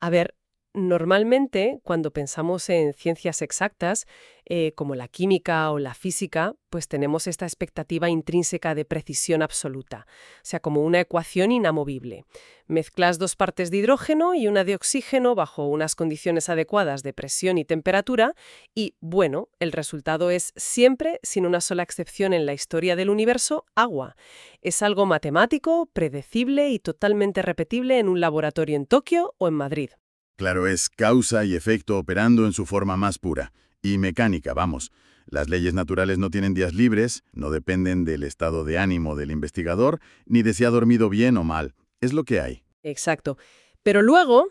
A ver, normalmente cuando pensamos en ciencias exactas, como la química o la física, pues tenemos esta expectativa intrínseca de precisión absoluta, o sea, como una ecuación inamovible. Mezclas dos partes de hidrógeno y una de oxígeno bajo unas condiciones adecuadas de presión y temperatura y, bueno, el resultado es siempre, sin una sola excepción en la historia del universo, agua. Es algo matemático, predecible y totalmente repetible en un laboratorio en Tokio o en Madrid. Claro, es causa y efecto operando en su forma más pura. Y mecánica, vamos. Las leyes naturales no tienen días libres, no dependen del estado de ánimo del investigador, ni de si ha dormido bien o mal. Es lo que hay. Exacto. Pero luego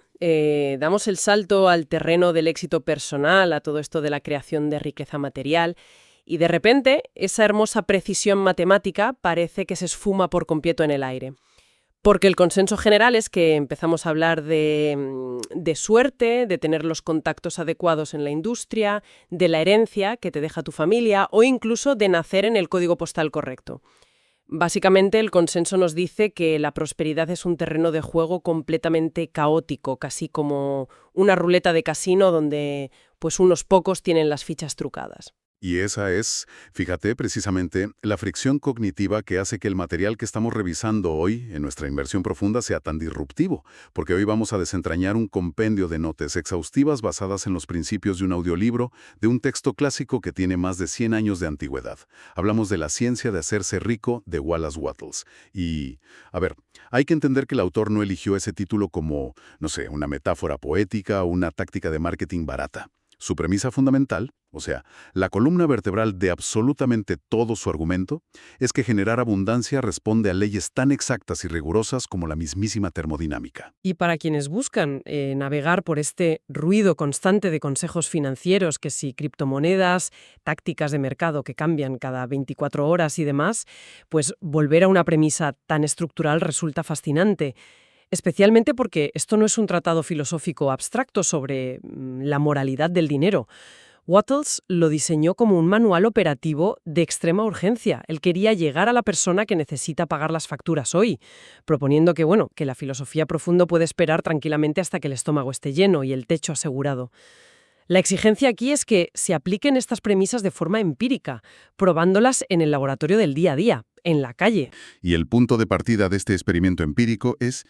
damos el salto al terreno del éxito personal, a todo esto de la creación de riqueza material, y de repente esa hermosa precisión matemática parece que se esfuma por completo en el aire. Porque el consenso general es que empezamos a hablar de suerte, de tener los contactos adecuados en la industria, de la herencia que te deja tu familia o incluso de nacer en el código postal correcto. Básicamente, el consenso nos dice que la prosperidad es un terreno de juego completamente caótico, casi como una ruleta de casino donde pues unos pocos tienen las fichas trucadas. Y esa es, fíjate, precisamente la fricción cognitiva que hace que el material que estamos revisando hoy en nuestra inversión profunda sea tan disruptivo, porque hoy vamos a desentrañar un compendio de notas exhaustivas basadas en los principios de un audiolibro, de un texto clásico que tiene más de 100 años de antigüedad. Hablamos de La ciencia de hacerse rico de Wallace Wattles. Y, a ver, hay que entender que el autor no eligió ese título como, no sé, una metáfora poética o una táctica de marketing barata. Su premisa fundamental, o sea, la columna vertebral de absolutamente todo su argumento, es que generar abundancia responde a leyes tan exactas y rigurosas como la mismísima termodinámica. Y para quienes buscan navegar por este ruido constante de consejos financieros, que si criptomonedas, tácticas de mercado que cambian cada 24 horas y demás, pues volver a una premisa tan estructural resulta fascinante. Especialmente porque esto no es un tratado filosófico abstracto sobre la moralidad del dinero. Wattles lo diseñó como un manual operativo de extrema urgencia. Él quería llegar a la persona que necesita pagar las facturas hoy, proponiendo que, bueno, que la filosofía profunda puede esperar tranquilamente hasta que el estómago esté lleno y el techo asegurado. La exigencia aquí es que se apliquen estas premisas de forma empírica, probándolas en el laboratorio del día a día, en la calle. Y el punto de partida de este experimento empírico es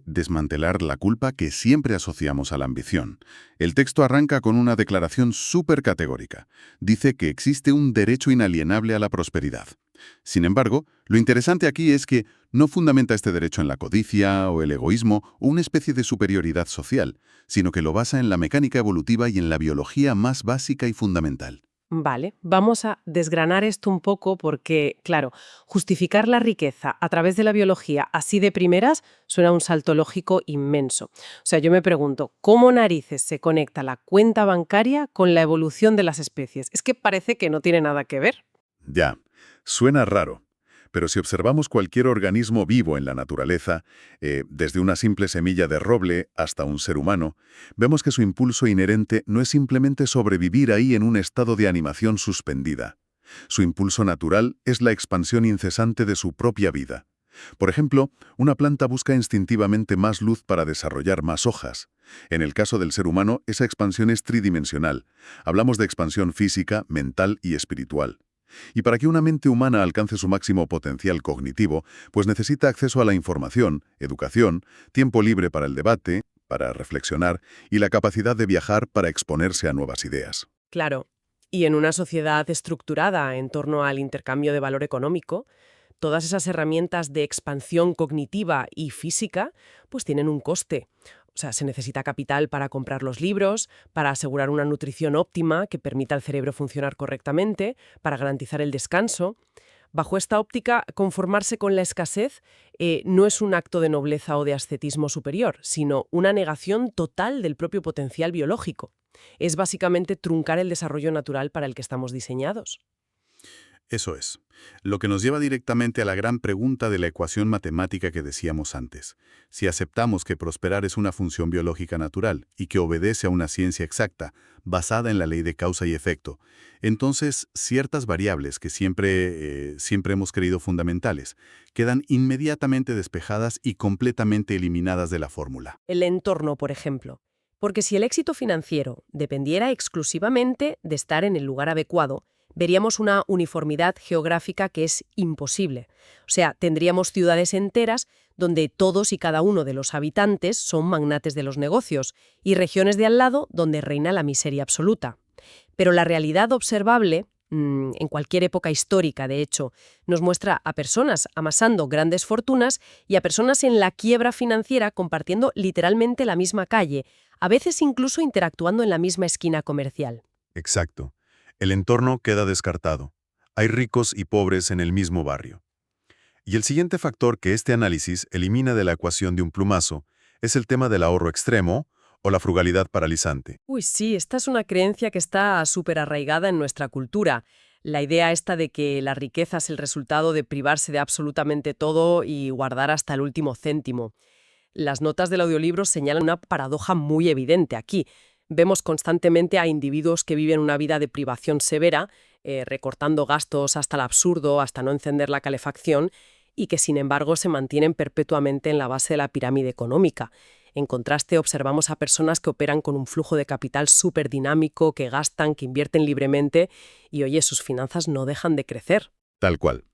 desmantelar la culpa que siempre asociamos a la ambición. El texto arranca con una declaración súper categórica. Dice que existe un derecho inalienable a la prosperidad. Sin embargo, lo interesante aquí es que no fundamenta este derecho en la codicia o el egoísmo o una especie de superioridad social, sino que lo basa en la mecánica evolutiva y en la biología más básica y fundamental. Vale, vamos a desgranar esto un poco porque, claro, justificar la riqueza a través de la biología así de primeras suena un salto lógico inmenso. O sea, yo me pregunto, ¿cómo narices se conecta la cuenta bancaria con la evolución de las especies? Es que parece que no tiene nada que ver. Ya, suena raro. Pero si observamos cualquier organismo vivo en la naturaleza, desde una simple semilla de roble hasta un ser humano, vemos que su impulso inherente no es simplemente sobrevivir ahí en un estado de animación suspendida. Su impulso natural es la expansión incesante de su propia vida. Por ejemplo, una planta busca instintivamente más luz para desarrollar más hojas. En el caso del ser humano, esa expansión es tridimensional. Hablamos de expansión física, mental y espiritual. Y para que una mente humana alcance su máximo potencial cognitivo, pues necesita acceso a la información, educación, tiempo libre para el debate, para reflexionar y la capacidad de viajar para exponerse a nuevas ideas. Claro, y en una sociedad estructurada en torno al intercambio de valor económico, todas esas herramientas de expansión cognitiva y física pues tienen un coste. O sea, se necesita capital para comprar los libros, para asegurar una nutrición óptima que permita al cerebro funcionar correctamente, para garantizar el descanso. Bajo esta óptica, conformarse con la escasez no es un acto de nobleza o de ascetismo superior, sino una negación total del propio potencial biológico. Es básicamente truncar el desarrollo natural para el que estamos diseñados. Eso es. Lo que nos lleva directamente a la gran pregunta de la ecuación matemática que decíamos antes. Si aceptamos que prosperar es una función biológica natural y que obedece a una ciencia exacta, basada en la ley de causa y efecto, entonces ciertas variables que siempre hemos creído fundamentales quedan inmediatamente despejadas y completamente eliminadas de la fórmula. El entorno, por ejemplo. Porque si el éxito financiero dependiera exclusivamente de estar en el lugar adecuado, veríamos una uniformidad geográfica que es imposible. O sea, tendríamos ciudades enteras donde todos y cada uno de los habitantes son magnates de los negocios y regiones de al lado donde reina la miseria absoluta. Pero la realidad observable, en cualquier época histórica, de hecho, nos muestra a personas amasando grandes fortunas y a personas en la quiebra financiera compartiendo literalmente la misma calle, a veces incluso interactuando en la misma esquina comercial. Exacto. El entorno queda descartado. Hay ricos y pobres en el mismo barrio. Y el siguiente factor que este análisis elimina de la ecuación de un plumazo es el tema del ahorro extremo o la frugalidad paralizante. Uy, sí, esta es una creencia que está súper arraigada en nuestra cultura. La idea esta de que la riqueza es el resultado de privarse de absolutamente todo y guardar hasta el último céntimo. Las notas del audiolibro señalan una paradoja muy evidente aquí. Vemos constantemente a individuos que viven una vida de privación severa, recortando gastos hasta el absurdo, hasta no encender la calefacción, y que sin embargo se mantienen perpetuamente en la base de la pirámide económica. En contraste, observamos a personas que operan con un flujo de capital súper dinámico, que gastan, que invierten libremente, y oye, sus finanzas no dejan de crecer. Tal cual.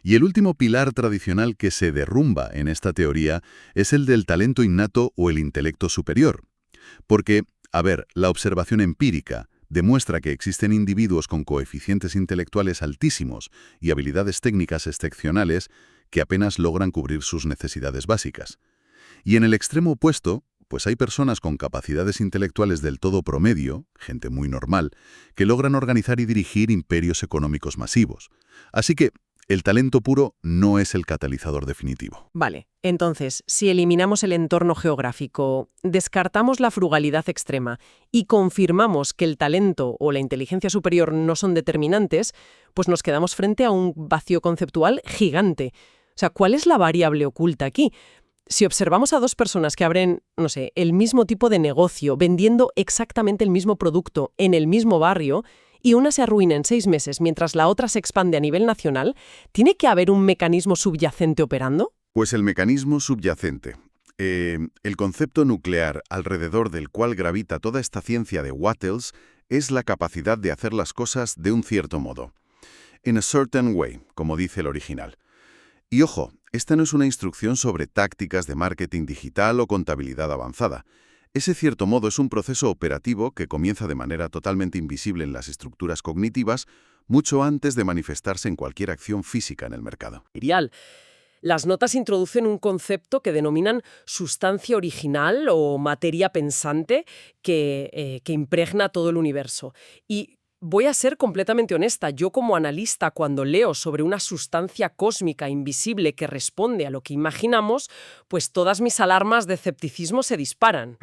Y el último pilar tradicional que se derrumba en esta teoría es el del talento innato o el intelecto superior. Porque, a ver, la observación empírica demuestra que existen individuos con coeficientes intelectuales altísimos y habilidades técnicas excepcionales que apenas logran cubrir sus necesidades básicas. Y en el extremo opuesto, pues hay personas con capacidades intelectuales del todo promedio, gente muy normal, que logran organizar y dirigir imperios económicos masivos. Así que el talento puro no es el catalizador definitivo. Vale, entonces, si eliminamos el entorno geográfico, descartamos la frugalidad extrema y confirmamos que el talento o la inteligencia superior no son determinantes, pues nos quedamos frente a un vacío conceptual gigante. O sea, ¿cuál es la variable oculta aquí? Si observamos a dos personas que abren, no sé, el mismo tipo de negocio, vendiendo exactamente el mismo producto en el mismo barrio, y una se arruina en 6 meses mientras la otra se expande a nivel nacional, ¿tiene que haber un mecanismo subyacente operando? Pues el mecanismo subyacente. El concepto nuclear alrededor del cual gravita toda esta ciencia de Wattles es la capacidad de hacer las cosas de un cierto modo. In a certain way, como dice el original. Y ojo, esta no es una instrucción sobre tácticas de marketing digital o contabilidad avanzada. Ese cierto modo es un proceso operativo que comienza de manera totalmente invisible en las estructuras cognitivas mucho antes de manifestarse en cualquier acción física en el mercado. Material. Las notas introducen un concepto que denominan sustancia original o materia pensante que impregna todo el universo. Y voy a ser completamente honesta, yo como analista cuando leo sobre una sustancia cósmica invisible que responde a lo que imaginamos, pues todas mis alarmas de escepticismo se disparan,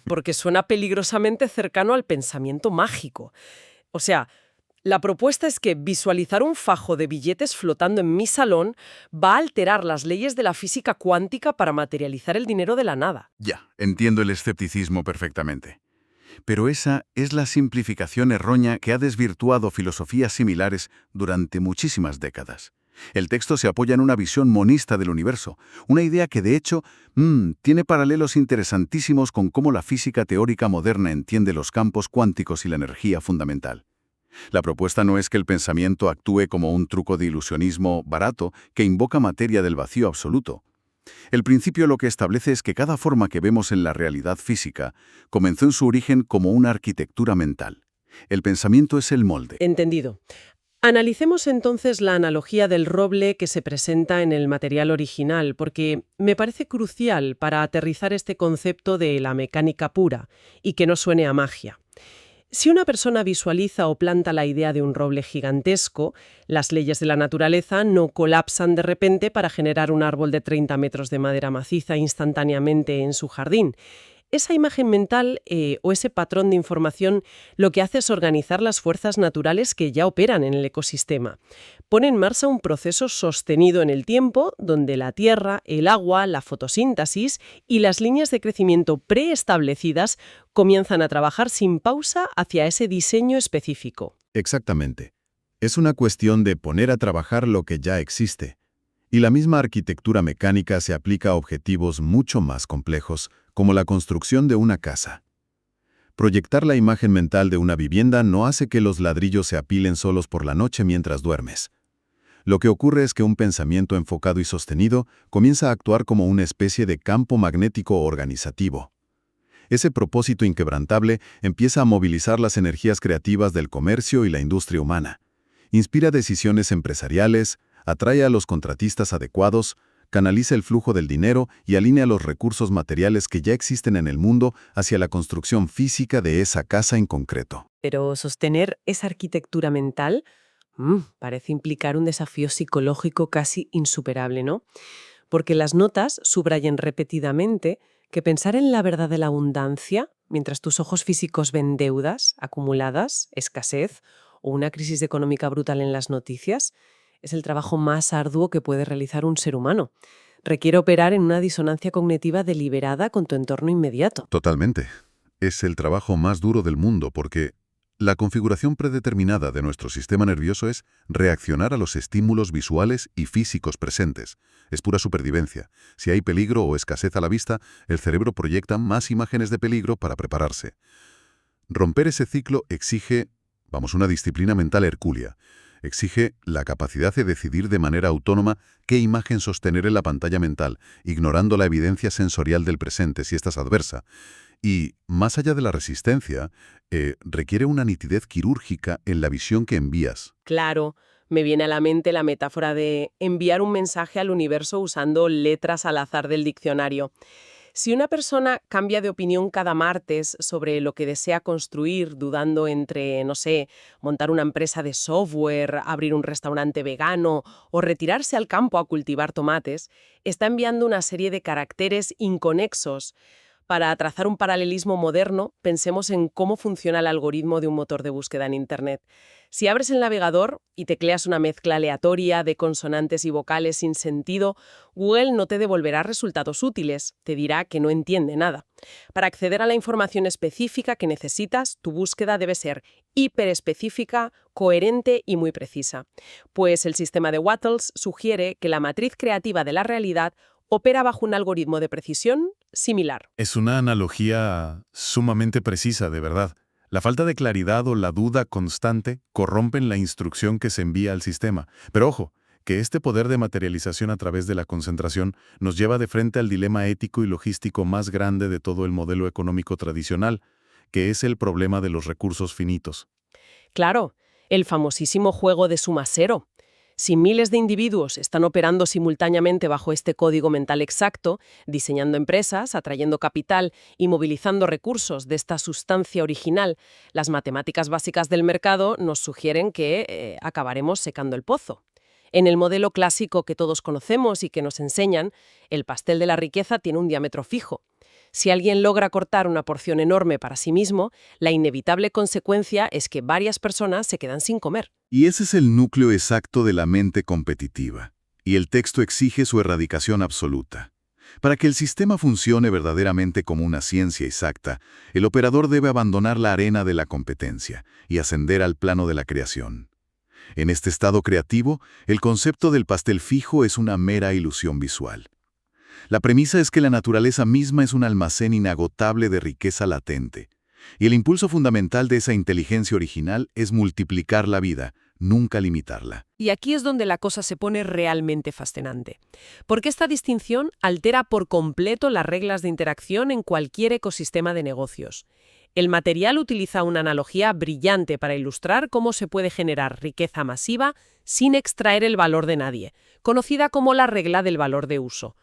porque suena peligrosamente cercano al pensamiento mágico. O sea, la propuesta es que visualizar un fajo de billetes flotando en mi salón va a alterar las leyes de la física cuántica para materializar el dinero de la nada. Ya, entiendo el escepticismo perfectamente. Pero esa es la simplificación errónea que ha desvirtuado filosofías similares durante muchísimas décadas. El texto se apoya en una visión monista del universo, una idea que de hecho tiene paralelos interesantísimos con cómo la física teórica moderna entiende los campos cuánticos y la energía fundamental. La propuesta no es que el pensamiento actúe como un truco de ilusionismo barato que invoca materia del vacío absoluto. El principio lo que establece es que cada forma que vemos en la realidad física comenzó en su origen como una arquitectura mental. El pensamiento es el molde. Entendido. Analicemos entonces la analogía del roble que se presenta en el material original, porque me parece crucial para aterrizar este concepto de la mecánica pura y que no suene a magia. Si una persona visualiza o planta la idea de un roble gigantesco, las leyes de la naturaleza no colapsan de repente para generar un árbol de 30 metros de madera maciza instantáneamente en su jardín. esa imagen mental o ese patrón de información lo que hace es organizar las fuerzas naturales que ya operan en el ecosistema. Pone en marcha un proceso sostenido en el tiempo donde la tierra, el agua, la fotosíntesis y las líneas de crecimiento preestablecidas comienzan a trabajar sin pausa hacia ese diseño específico. Exactamente. Es una cuestión de poner a trabajar lo que ya existe. Y la misma arquitectura mecánica se aplica a objetivos mucho más complejos, como la construcción de una casa. Proyectar la imagen mental de una vivienda no hace que los ladrillos se apilen solos por la noche mientras duermes. Lo que ocurre es que un pensamiento enfocado y sostenido comienza a actuar como una especie de campo magnético organizativo. Ese propósito inquebrantable empieza a movilizar las energías creativas del comercio y la industria humana. Inspira decisiones empresariales, atrae a los contratistas adecuados, canaliza el flujo del dinero y alinea los recursos materiales que ya existen en el mundo hacia la construcción física de esa casa en concreto. Pero sostener esa arquitectura mental parece implicar un desafío psicológico casi insuperable, ¿no? Porque las notas subrayan repetidamente que pensar en la verdad de la abundancia, mientras tus ojos físicos ven deudas acumuladas, escasez o una crisis económica brutal en las noticias, es el trabajo más arduo que puede realizar un ser humano. Requiere operar en una disonancia cognitiva deliberada con tu entorno inmediato. Totalmente. Es el trabajo más duro del mundo porque la configuración predeterminada de nuestro sistema nervioso es reaccionar a los estímulos visuales y físicos presentes. Es pura supervivencia. Si hay peligro o escasez a la vista, el cerebro proyecta más imágenes de peligro para prepararse. Romper ese ciclo exige, una disciplina mental hercúlea. Exige la capacidad de decidir de manera autónoma qué imagen sostener en la pantalla mental, ignorando la evidencia sensorial del presente si esta es adversa. Y, más allá de la resistencia, requiere una nitidez quirúrgica en la visión que envías. Claro, me viene a la mente la metáfora de enviar un mensaje al universo usando letras al azar del diccionario. Si una persona cambia de opinión cada martes sobre lo que desea construir, dudando entre, no sé, montar una empresa de software, abrir un restaurante vegano o retirarse al campo a cultivar tomates, está enviando una serie de caracteres inconexos. Para trazar un paralelismo moderno, pensemos en cómo funciona el algoritmo de un motor de búsqueda en Internet. Si abres el navegador y tecleas una mezcla aleatoria de consonantes y vocales sin sentido, Google no te devolverá resultados útiles, te dirá que no entiende nada. Para acceder a la información específica que necesitas, tu búsqueda debe ser hiperespecífica, coherente y muy precisa. Pues el sistema de Wattles sugiere que la matriz creativa de la realidad opera bajo un algoritmo de precisión similar. Es una analogía sumamente precisa, de verdad. La falta de claridad o la duda constante corrompen la instrucción que se envía al sistema. Pero ojo, que este poder de materialización a través de la concentración nos lleva de frente al dilema ético y logístico más grande de todo el modelo económico tradicional, que es el problema de los recursos finitos. Claro, el famosísimo juego de suma cero. Si miles de individuos están operando simultáneamente bajo este código mental exacto, diseñando empresas, atrayendo capital y movilizando recursos de esta sustancia original, las matemáticas básicas del mercado nos sugieren que acabaremos secando el pozo. En el modelo clásico que todos conocemos y que nos enseñan, el pastel de la riqueza tiene un diámetro fijo. Si alguien logra cortar una porción enorme para sí mismo, la inevitable consecuencia es que varias personas se quedan sin comer. Y ese es el núcleo exacto de la mente competitiva. Y el texto exige su erradicación absoluta. Para que el sistema funcione verdaderamente como una ciencia exacta, el operador debe abandonar la arena de la competencia y ascender al plano de la creación. En este estado creativo, el concepto del pastel fijo es una mera ilusión visual. La premisa es que la naturaleza misma es un almacén inagotable de riqueza latente, y el impulso fundamental de esa inteligencia original es multiplicar la vida, nunca limitarla. Y aquí es donde la cosa se pone realmente fascinante, porque esta distinción altera por completo las reglas de interacción en cualquier ecosistema de negocios. El material utiliza una analogía brillante para ilustrar cómo se puede generar riqueza masiva sin extraer el valor de nadie, conocida como la regla del valor de uso.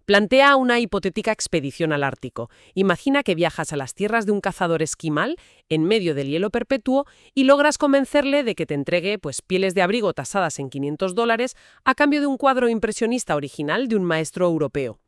Plantea una hipotética expedición al Ártico. Imagina que viajas a las tierras de un cazador esquimal en medio del hielo perpetuo y logras convencerle de que te entregue pieles de abrigo tasadas en $500 a cambio de un cuadro impresionista original de un maestro europeo.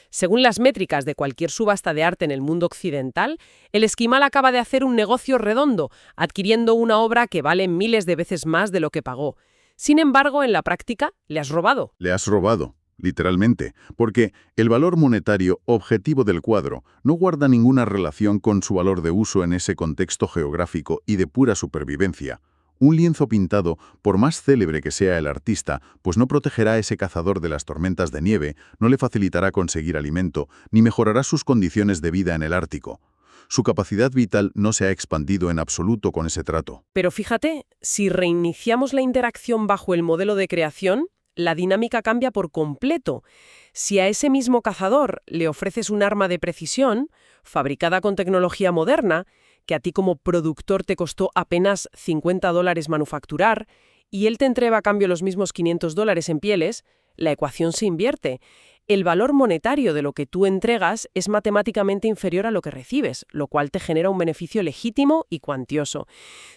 Según las métricas de cualquier subasta de arte en el mundo occidental, el esquimal acaba de hacer un negocio redondo, adquiriendo una obra que vale miles de veces más de lo que pagó. Sin embargo, en la práctica, le has robado. Le has robado, literalmente, porque el valor monetario objetivo del cuadro no guarda ninguna relación con su valor de uso en ese contexto geográfico y de pura supervivencia. Un lienzo pintado, por más célebre que sea el artista, pues no protegerá a ese cazador de las tormentas de nieve, no le facilitará conseguir alimento, ni mejorará sus condiciones de vida en el Ártico. Su capacidad vital no se ha expandido en absoluto con ese trato. Pero fíjate, si reiniciamos la interacción bajo el modelo de creación, la dinámica cambia por completo. Si a ese mismo cazador le ofreces un arma de precisión, fabricada con tecnología moderna, que a ti como productor te costó apenas $50 manufacturar, y él te entrega a cambio los mismos $500 en pieles, la ecuación se invierte. El valor monetario de lo que tú entregas es matemáticamente inferior a lo que recibes, lo cual te genera un beneficio legítimo y cuantioso.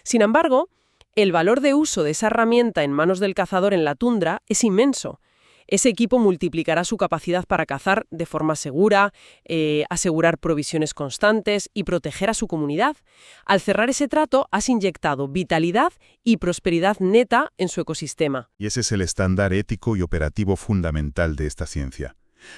Sin embargo, el valor de uso de esa herramienta en manos del cazador en la tundra es inmenso. Ese equipo multiplicará su capacidad para cazar de forma segura, asegurar provisiones constantes y proteger a su comunidad. Al cerrar ese trato, has inyectado vitalidad y prosperidad neta en su ecosistema. Y ese es el estándar ético y operativo fundamental de esta ciencia.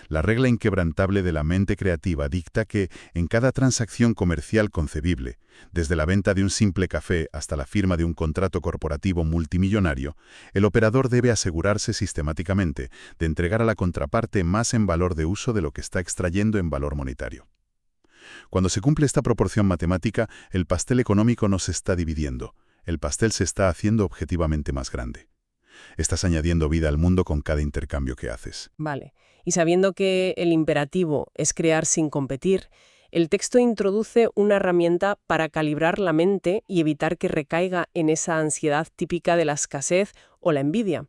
La regla inquebrantable de la mente creativa dicta que, en cada transacción comercial concebible, desde la venta de un simple café hasta la firma de un contrato corporativo multimillonario, el operador debe asegurarse sistemáticamente de entregar a la contraparte más en valor de uso de lo que está extrayendo en valor monetario. Cuando se cumple esta proporción matemática, el pastel económico no se está dividiendo, el pastel se está haciendo objetivamente más grande. Estás añadiendo vida al mundo con cada intercambio que haces. Vale. Y sabiendo que el imperativo es crear sin competir, el texto introduce una herramienta para calibrar la mente y evitar que recaiga en esa ansiedad típica de la escasez o la envidia.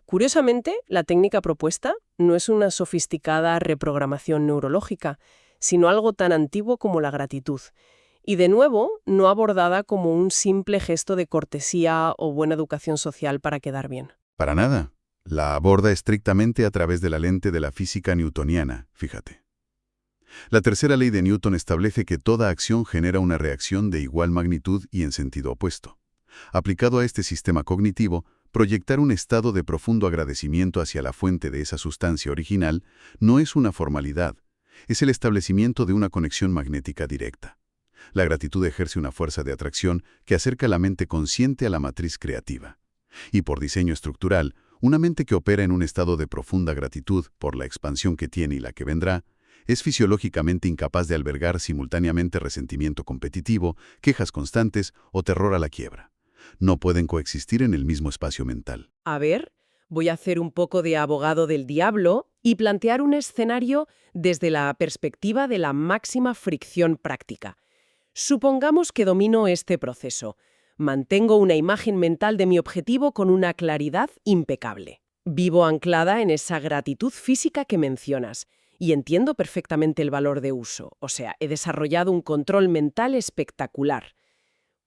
Curiosamente, la técnica propuesta no es una sofisticada reprogramación neurológica, sino algo tan antiguo como la gratitud. Y de nuevo, no abordada como un simple gesto de cortesía o buena educación social para quedar bien. Para nada. La aborda estrictamente a través de la lente de la física newtoniana, fíjate. La tercera ley de Newton establece que toda acción genera una reacción de igual magnitud y en sentido opuesto. Aplicado a este sistema cognitivo, proyectar un estado de profundo agradecimiento hacia la fuente de esa sustancia original no es una formalidad, es el establecimiento de una conexión magnética directa. La gratitud ejerce una fuerza de atracción que acerca la mente consciente a la matriz creativa. Y por diseño estructural, una mente que opera en un estado de profunda gratitud por la expansión que tiene y la que vendrá, es fisiológicamente incapaz de albergar simultáneamente resentimiento competitivo, quejas constantes o terror a la quiebra. No pueden coexistir en el mismo espacio mental. A ver, voy a hacer un poco de abogado del diablo y plantear un escenario desde la perspectiva de la máxima fricción práctica. Supongamos que domino este proceso. Mantengo una imagen mental de mi objetivo con una claridad impecable. Vivo anclada en esa gratitud física que mencionas y entiendo perfectamente el valor de uso, o sea, he desarrollado un control mental espectacular.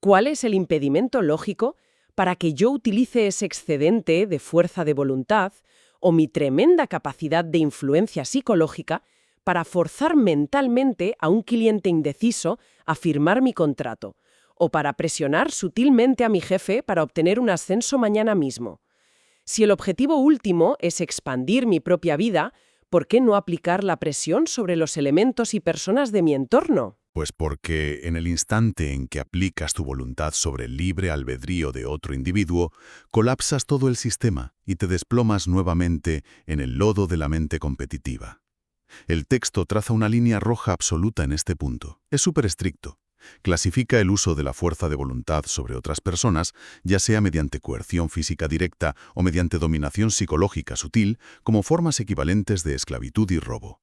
¿Cuál es el impedimento lógico para que yo utilice ese excedente de fuerza de voluntad o mi tremenda capacidad de influencia psicológica para forzar mentalmente a un cliente indeciso a firmar mi contrato? O para presionar sutilmente a mi jefe para obtener un ascenso mañana mismo. Si el objetivo último es expandir mi propia vida, ¿por qué no aplicar la presión sobre los elementos y personas de mi entorno? Pues porque en el instante en que aplicas tu voluntad sobre el libre albedrío de otro individuo, colapsas todo el sistema y te desplomas nuevamente en el lodo de la mente competitiva. El texto traza una línea roja absoluta en este punto. Es súper estricto. Clasifica el uso de la fuerza de voluntad sobre otras personas, ya sea mediante coerción física directa o mediante dominación psicológica sutil, como formas equivalentes de esclavitud y robo.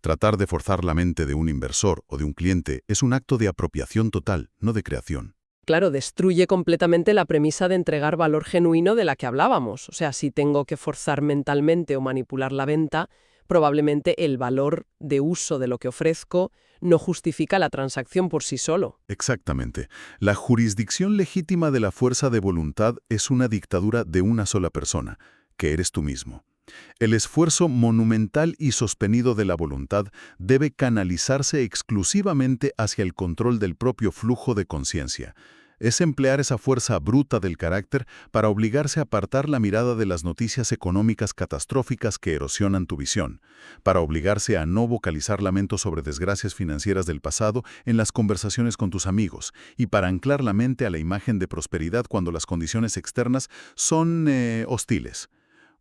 Tratar de forzar la mente de un inversor o de un cliente es un acto de apropiación total, no de creación. Claro, destruye completamente la premisa de entregar valor genuino de la que hablábamos. O sea, si tengo que forzar mentalmente o manipular la venta, probablemente el valor de uso de lo que ofrezco no justifica la transacción por sí solo. Exactamente. La jurisdicción legítima de la fuerza de voluntad es una dictadura de una sola persona, que eres tú mismo. El esfuerzo monumental y sostenido de la voluntad debe canalizarse exclusivamente hacia el control del propio flujo de conciencia. Es emplear esa fuerza bruta del carácter para obligarse a apartar la mirada de las noticias económicas catastróficas que erosionan tu visión, para obligarse a no vocalizar lamentos sobre desgracias financieras del pasado en las conversaciones con tus amigos, y para anclar la mente a la imagen de prosperidad cuando las condiciones externas son hostiles.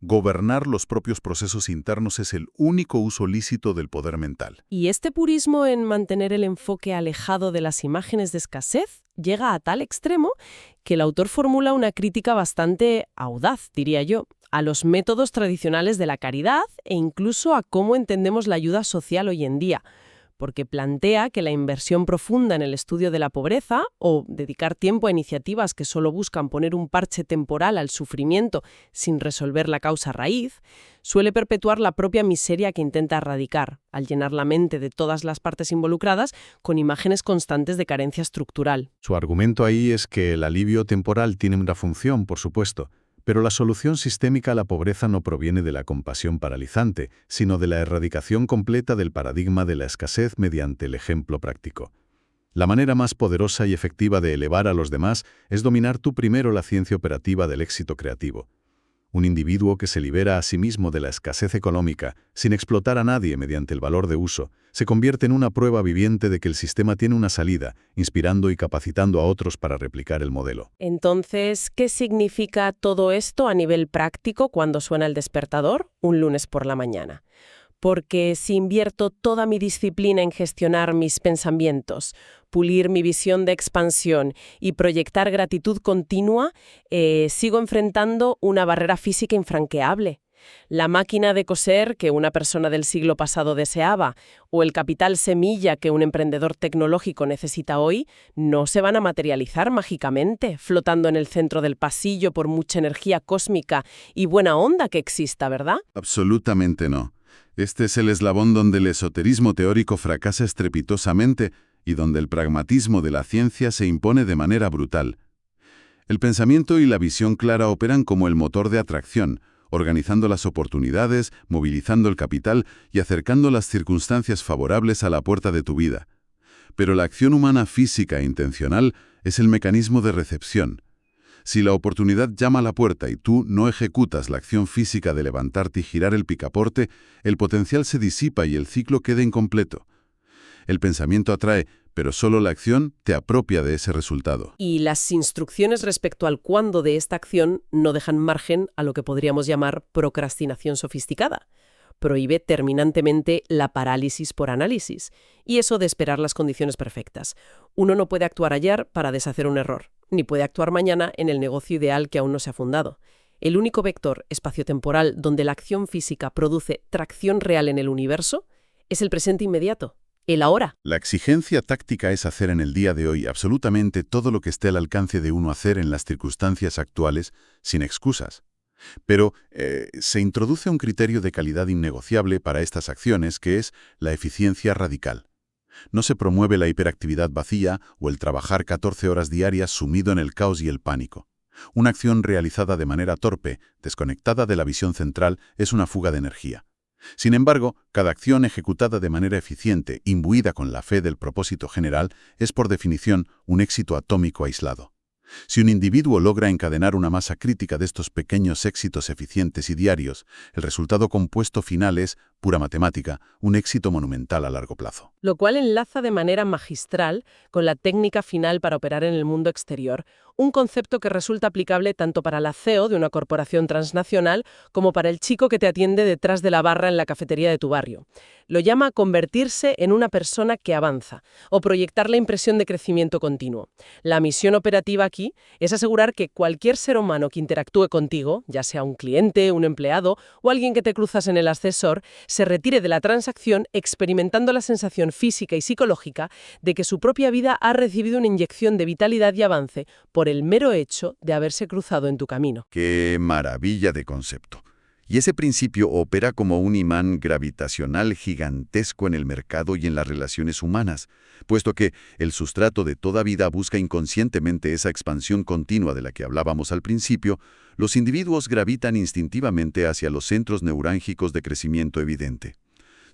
Gobernar los propios procesos internos es el único uso lícito del poder mental. Y este purismo en mantener el enfoque alejado de las imágenes de escasez llega a tal extremo que el autor formula una crítica bastante audaz, diría yo, a los métodos tradicionales de la caridad e incluso a cómo entendemos la ayuda social hoy en día, porque plantea que la inversión profunda en el estudio de la pobreza o dedicar tiempo a iniciativas que solo buscan poner un parche temporal al sufrimiento sin resolver la causa raíz, suele perpetuar la propia miseria que intenta erradicar, al llenar la mente de todas las partes involucradas con imágenes constantes de carencia estructural. Su argumento ahí es que el alivio temporal tiene una función, por supuesto, pero la solución sistémica a la pobreza no proviene de la compasión paralizante, sino de la erradicación completa del paradigma de la escasez mediante el ejemplo práctico. La manera más poderosa y efectiva de elevar a los demás es dominar tú primero la ciencia operativa del éxito creativo. Un individuo que se libera a sí mismo de la escasez económica, sin explotar a nadie mediante el valor de uso, se convierte en una prueba viviente de que el sistema tiene una salida, inspirando y capacitando a otros para replicar el modelo. Entonces, ¿qué significa todo esto a nivel práctico cuando suena el despertador un lunes por la mañana? Porque si invierto toda mi disciplina en gestionar mis pensamientos, pulir mi visión de expansión y proyectar gratitud continua, sigo enfrentando una barrera física infranqueable. La máquina de coser que una persona del siglo pasado deseaba o el capital semilla que un emprendedor tecnológico necesita hoy no se van a materializar mágicamente, flotando en el centro del pasillo por mucha energía cósmica y buena onda que exista, ¿verdad? Absolutamente no. Este es el eslabón donde el esoterismo teórico fracasa estrepitosamente y donde el pragmatismo de la ciencia se impone de manera brutal. El pensamiento y la visión clara operan como el motor de atracción, organizando las oportunidades, movilizando el capital y acercando las circunstancias favorables a la puerta de tu vida. Pero la acción humana física e intencional es el mecanismo de recepción. Si la oportunidad llama a la puerta y tú no ejecutas la acción física de levantarte y girar el picaporte, el potencial se disipa y el ciclo queda incompleto. El pensamiento atrae, pero solo la acción te apropia de ese resultado. Y las instrucciones respecto al cuándo de esta acción no dejan margen a lo que podríamos llamar procrastinación sofisticada. Prohíbe terminantemente la parálisis por análisis, y eso de esperar las condiciones perfectas. Uno no puede actuar ayer para deshacer un error, ni puede actuar mañana en el negocio ideal que aún no se ha fundado. El único vector espaciotemporal donde la acción física produce tracción real en el universo es el presente inmediato. El ahora. La exigencia táctica es hacer en el día de hoy absolutamente todo lo que esté al alcance de uno hacer en las circunstancias actuales, sin excusas. Pero se introduce un criterio de calidad innegociable para estas acciones, que es la eficiencia radical. No se promueve la hiperactividad vacía o el trabajar 14 horas diarias sumido en el caos y el pánico. Una acción realizada de manera torpe, desconectada de la visión central, es una fuga de energía. Sin embargo, cada acción ejecutada de manera eficiente, imbuida con la fe del propósito general, es por definición un éxito atómico aislado. Si un individuo logra encadenar una masa crítica de estos pequeños éxitos eficientes y diarios, el resultado compuesto final es, pura matemática, un éxito monumental a largo plazo. Lo cual enlaza de manera magistral con la técnica final para operar en el mundo exterior, un concepto que resulta aplicable tanto para la CEO de una corporación transnacional como para el chico que te atiende detrás de la barra en la cafetería de tu barrio. Lo llama convertirse en una persona que avanza o proyectar la impresión de crecimiento continuo. La misión operativa aquí es asegurar que cualquier ser humano que interactúe contigo, ya sea un cliente, un empleado o alguien que te cruzas en el ascensor, se retire de la transacción experimentando la sensación física y psicológica de que su propia vida ha recibido una inyección de vitalidad y avance por el mero hecho de haberse cruzado en tu camino. ¡Qué maravilla de concepto! Y ese principio opera como un imán gravitacional gigantesco en el mercado y en las relaciones humanas, puesto que el sustrato de toda vida busca inconscientemente esa expansión continua de la que hablábamos al principio. Los individuos gravitan instintivamente hacia los centros neurángicos de crecimiento evidente.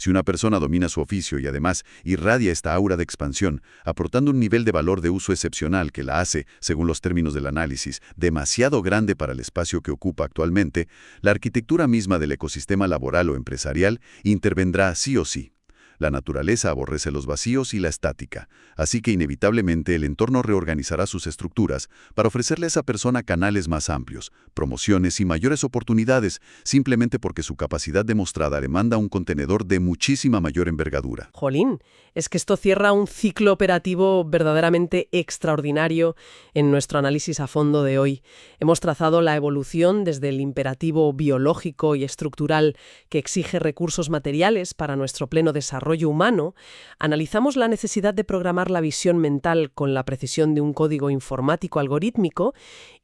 Si una persona domina su oficio y además irradia esta aura de expansión, aportando un nivel de valor de uso excepcional que la hace, según los términos del análisis, demasiado grande para el espacio que ocupa actualmente, la arquitectura misma del ecosistema laboral o empresarial intervendrá sí o sí. La naturaleza aborrece los vacíos y la estática, así que inevitablemente el entorno reorganizará sus estructuras para ofrecerle a esa persona canales más amplios, promociones y mayores oportunidades, simplemente porque su capacidad demostrada le manda un contenedor de muchísima mayor envergadura. Jolín, es que esto cierra un ciclo operativo verdaderamente extraordinario en nuestro análisis a fondo de hoy. Hemos trazado la evolución desde el imperativo biológico y estructural que exige recursos materiales para nuestro pleno desarrollo humano, analizamos la necesidad de programar la visión mental con la precisión de un código informático algorítmico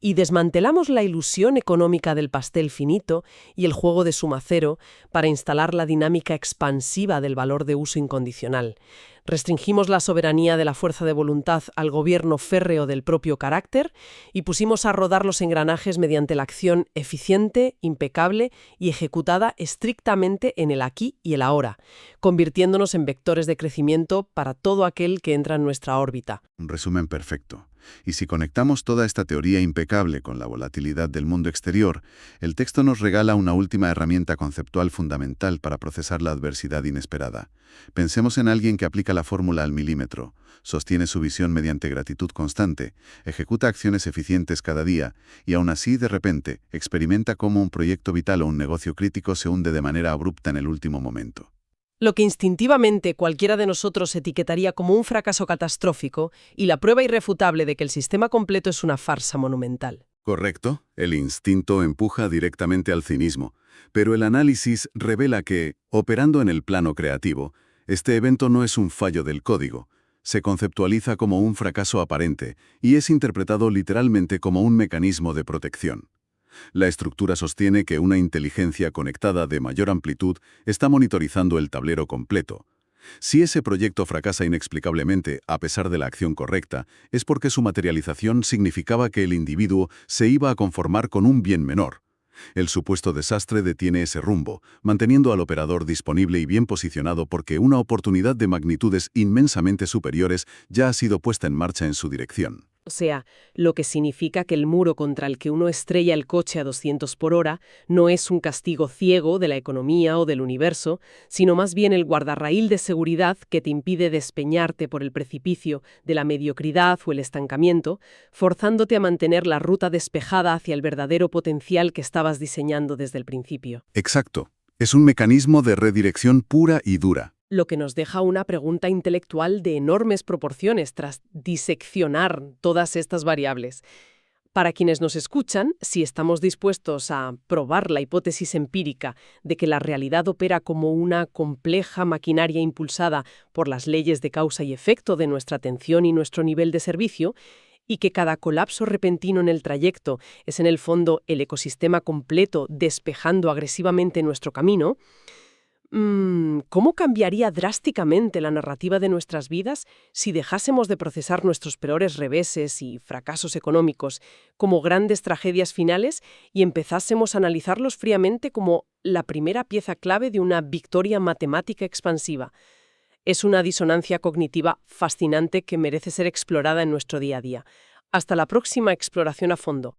y desmantelamos la ilusión económica del pastel finito y el juego de suma cero para instalar la dinámica expansiva del valor de uso incondicional. Restringimos la soberanía de la fuerza de voluntad al gobierno férreo del propio carácter y pusimos a rodar los engranajes mediante la acción eficiente, impecable y ejecutada estrictamente en el aquí y el ahora, convirtiéndonos en vectores de crecimiento para todo aquel que entra en nuestra órbita. Un resumen perfecto. Y si conectamos toda esta teoría impecable con la volatilidad del mundo exterior, el texto nos regala una última herramienta conceptual fundamental para procesar la adversidad inesperada. Pensemos en alguien que aplica la fórmula al milímetro, sostiene su visión mediante gratitud constante, ejecuta acciones eficientes cada día y aún así, de repente, experimenta cómo un proyecto vital o un negocio crítico se hunde de manera abrupta en el último momento. Lo que instintivamente cualquiera de nosotros etiquetaría como un fracaso catastrófico y la prueba irrefutable de que el sistema completo es una farsa monumental. Correcto, el instinto empuja directamente al cinismo, pero el análisis revela que, operando en el plano creativo, este evento no es un fallo del código, se conceptualiza como un fracaso aparente y es interpretado literalmente como un mecanismo de protección. La estructura sostiene que una inteligencia conectada de mayor amplitud está monitorizando el tablero completo. Si ese proyecto fracasa inexplicablemente a pesar de la acción correcta, es porque su materialización significaba que el individuo se iba a conformar con un bien menor. El supuesto desastre detiene ese rumbo, manteniendo al operador disponible y bien posicionado porque una oportunidad de magnitudes inmensamente superiores ya ha sido puesta en marcha en su dirección. O sea, lo que significa que el muro contra el que uno estrella el coche a 200 por hora no es un castigo ciego de la economía o del universo, sino más bien el guardarraíl de seguridad que te impide despeñarte por el precipicio de la mediocridad o el estancamiento, forzándote a mantener la ruta despejada hacia el verdadero potencial que estabas diseñando desde el principio. Exacto. Es un mecanismo de redirección pura y dura. Lo que nos deja una pregunta intelectual de enormes proporciones tras diseccionar todas estas variables. Para quienes nos escuchan, si estamos dispuestos a probar la hipótesis empírica de que la realidad opera como una compleja maquinaria impulsada por las leyes de causa y efecto de nuestra atención y nuestro nivel de servicio, y que cada colapso repentino en el trayecto es en el fondo el ecosistema completo despejando agresivamente nuestro camino, ¿cómo cambiaría drásticamente la narrativa de nuestras vidas si dejásemos de procesar nuestros peores reveses y fracasos económicos como grandes tragedias finales y empezásemos a analizarlos fríamente como la primera pieza clave de una victoria matemática expansiva? Es una disonancia cognitiva fascinante que merece ser explorada en nuestro día a día. Hasta la próxima exploración a fondo.